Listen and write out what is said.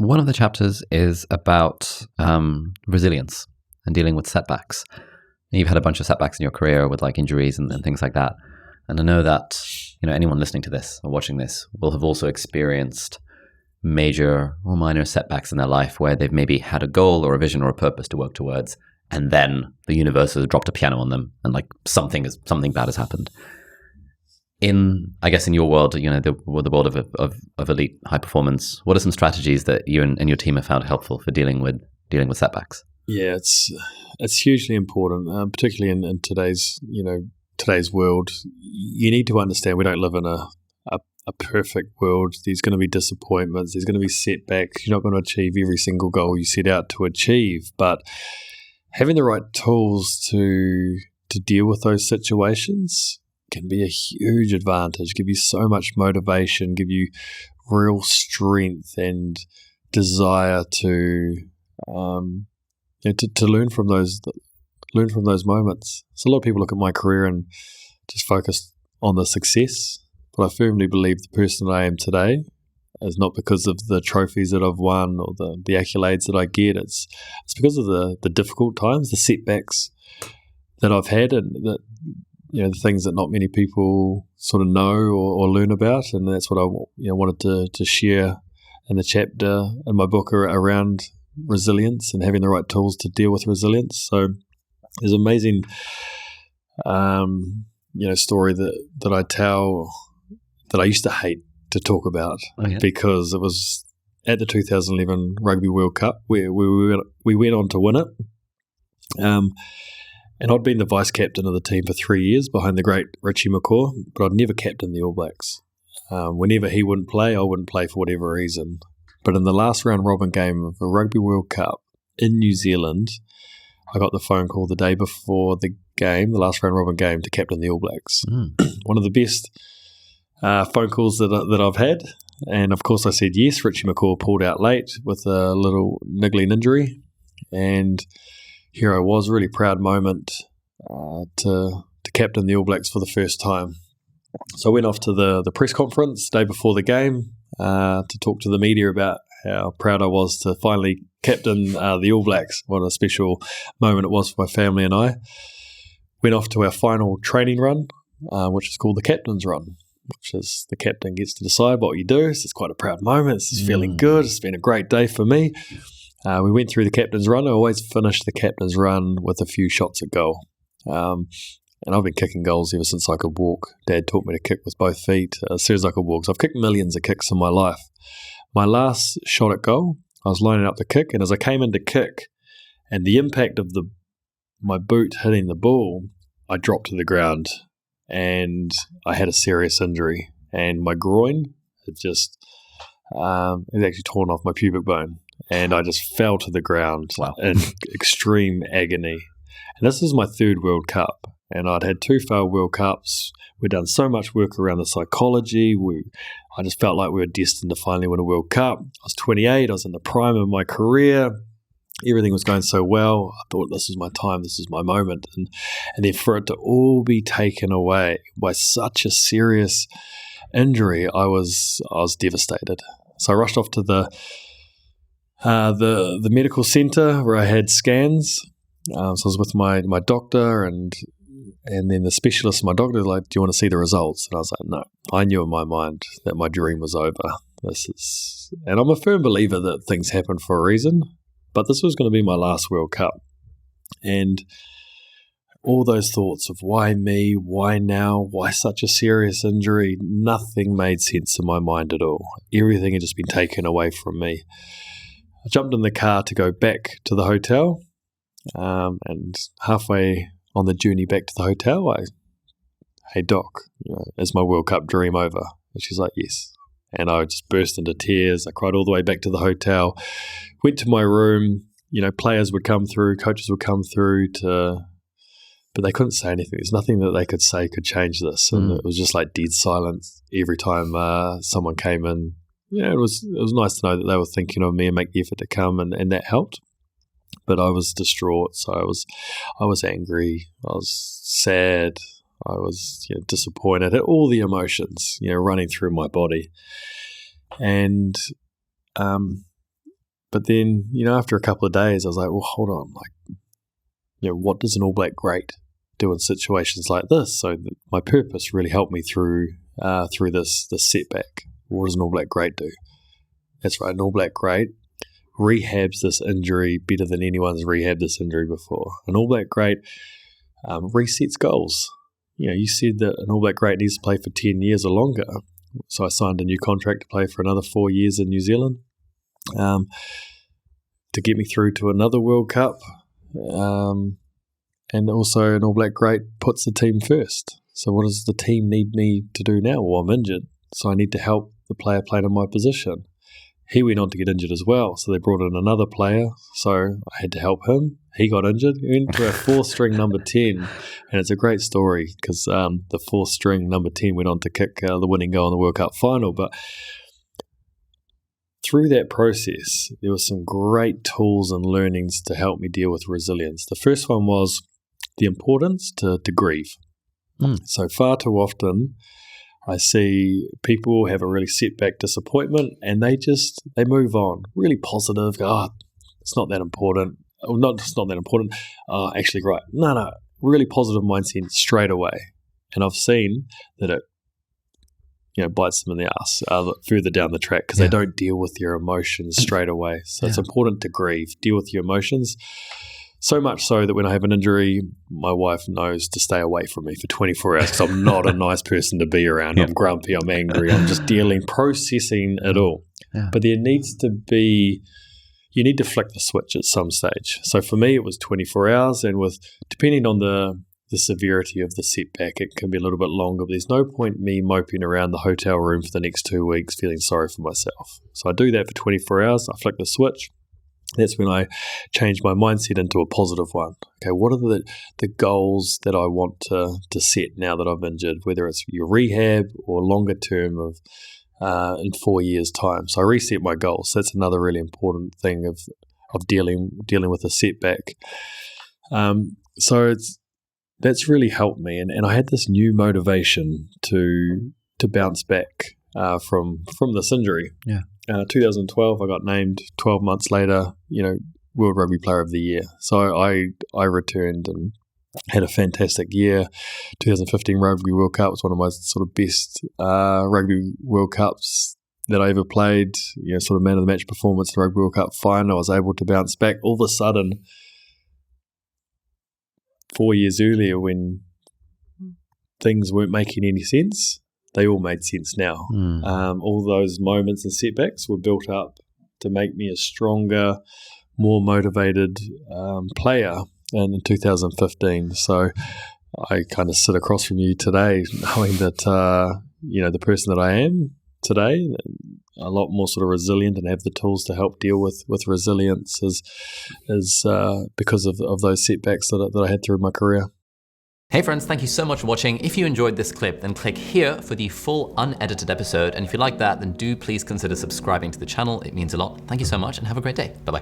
one of the chapters is about resilience and dealing with setbacks. You've had a bunch of setbacks in your career with like injuries and things like that. And I know that, anyone listening to this or watching this will have also experienced major or minor setbacks in their life where they've maybe had a goal or a vision or a purpose to work towards, and then the universe has dropped a piano on them and like something bad has happened. In your world, the world of elite high performance, what are some strategies that you and your team have found helpful for dealing with setbacks? Yeah, it's hugely important, particularly in today's world. You need to understand we don't live in a perfect world. There's going to be disappointments. There's going to be setbacks. You're not going to achieve every single goal you set out to achieve, but having the right tools to deal with those situations can be a huge advantage, give you so much motivation, give you real strength and desire to learn from those moments. So a lot of people look at my career and just focus on the success, but I firmly believe the person I am today is not because of the trophies that I've won or the accolades that I get. It's because of the difficult times, the setbacks that I've had, and the things that not many people sort of know or learn about. And that's what I wanted to share in the chapter in my book around resilience and having the right tools to deal with resilience. So there's an amazing story that I tell that I used to hate to talk about because it was at the 2011 Rugby World Cup where we went on to win it. And I'd been the vice captain of the team for 3 years behind the great Richie McCaw, but I'd never captained the All Blacks. Whenever he wouldn't play, I wouldn't play for whatever reason. But in the last round robin game of the Rugby World Cup in New Zealand, I got the phone call the day before the game, the last round robin game, to captain the All Blacks. One of the best phone calls that I've had. And of course I said yes. Richie McCaw pulled out late with a little niggling injury. And here I was, really proud moment to captain the All Blacks for the first time. So I went off to the press conference the day before the game to talk to the media about how proud I was to finally captain the All Blacks. What a special moment it was for my family and I. Went off to our final training run, which is called the Captain's Run, which is the captain gets to decide what you do. So it's quite a proud moment. This is feeling good. It's been a great day for me. We went through the captain's run. I always finish the captain's run with a few shots at goal. And I've been kicking goals ever since I could walk. Dad taught me to kick with both feet as soon as I could walk. So I've kicked millions of kicks in my life. My last shot at goal, I was lining up the kick, and as I came in to kick, and the impact of my boot hitting the ball, I dropped to the ground, and I had a serious injury. And my groin had just it was actually torn off my pubic bone. And I just fell to the ground in extreme agony. And this is my third World Cup. And I'd had 2 failed World Cups. We'd done so much work around the psychology. I just felt like we were destined to finally win a World Cup. I was 28. I was in the prime of my career. Everything was going so well. I thought, this is my time. This is my moment. And then for it to all be taken away by such a serious injury, I was devastated. So I rushed off to the medical centre where I had scans. So I was with my doctor and then the specialist, my doctor, was like, do you want to see the results? And I was like, no. I knew in my mind that my dream was over. And I'm a firm believer that things happen for a reason, but this was going to be my last World Cup. And all those thoughts of why me, why now, why such a serious injury, nothing made sense in my mind at all. Everything had just been taken away from me. I jumped in the car to go back to the hotel, and halfway on the journey back to the hotel, hey Doc, is my World Cup dream over? And she's like, yes. And I just burst into tears. I cried all the way back to the hotel, went to my room. Players would come through, coaches would come through but they couldn't say anything. There's nothing that they could say could change this. And it was just like dead silence every time someone came in. It was nice to know that they were thinking of me and make the effort to come, and that helped. But I was distraught. So I was angry. I was sad. I was disappointed. All the emotions running through my body. And But then, after a couple of days, I was like, well, hold on. What does an All Black great do in situations like this? So my purpose really helped me through this setback. What does an All Black great do? That's right, an All Black great rehabs this injury better than anyone's rehabbed this injury before. An All Black great resets goals. You said that an All Black great needs to play for 10 years or longer. So I signed a new contract to play for another 4 years in New Zealand to get me through to another World Cup. And also an All Black great puts the team first. So what does the team need me to do now? Well, I'm injured, so I need to help the player playing in my position. He went on to get injured as well, so they brought in another player, so I had to help him. He got injured. We went to our fourth-string number 10, and it's a great story because the fourth-string number 10 went on to kick the winning goal in the World Cup final. But through that process, there were some great tools and learnings to help me deal with resilience. The first one was the importance to grieve. So far too often, I see people have a really setback disappointment and they move on. Really positive. It's not that important. It's not that important. Actually, right. No. Really positive mindset straight away. And I've seen that it bites them in the ass further down the track because they don't deal with your emotions straight away. So it's important to grieve, deal with your emotions. So much so that when I have an injury, my wife knows to stay away from me for 24 hours because I'm not a nice person to be around. I'm grumpy, I'm angry, I'm just processing it all. Yeah. But there needs to be, you need to flick the switch at some stage. So for me, it was 24 hours, and depending on the severity of the setback, it can be a little bit longer. But there's no point me moping around the hotel room for the next 2 weeks feeling sorry for myself. So I do that for 24 hours, I flick the switch. That's when I change my mindset into a positive one. Okay, what are the goals that I want to set now that I've injured, whether it's your rehab or longer term of in 4 years' time. So I reset my goals. So that's another really important thing of dealing with a setback. So that's really helped me, and I had this new motivation to bounce back from this injury. Yeah. 2012, I got named 12 months later, World Rugby Player of the Year. So I returned and had a fantastic year. 2015 Rugby World Cup was one of my sort of best Rugby World Cups that I ever played. Sort of man of the match performance in the Rugby World Cup final. I was able to bounce back. All of a sudden, 4 years earlier, when things weren't making any sense, they all made sense now. All those moments and setbacks were built up to make me a stronger, more motivated player in 2015. So I kind of sit across from you today knowing that, the person that I am today, a lot more sort of resilient and have the tools to help deal with resilience is because of those setbacks that I had through my career. Hey friends, thank you so much for watching. If you enjoyed this clip, then click here for the full unedited episode. And if you like that, then do please consider subscribing to the channel. It means a lot. Thank you so much and have a great day. Bye-bye.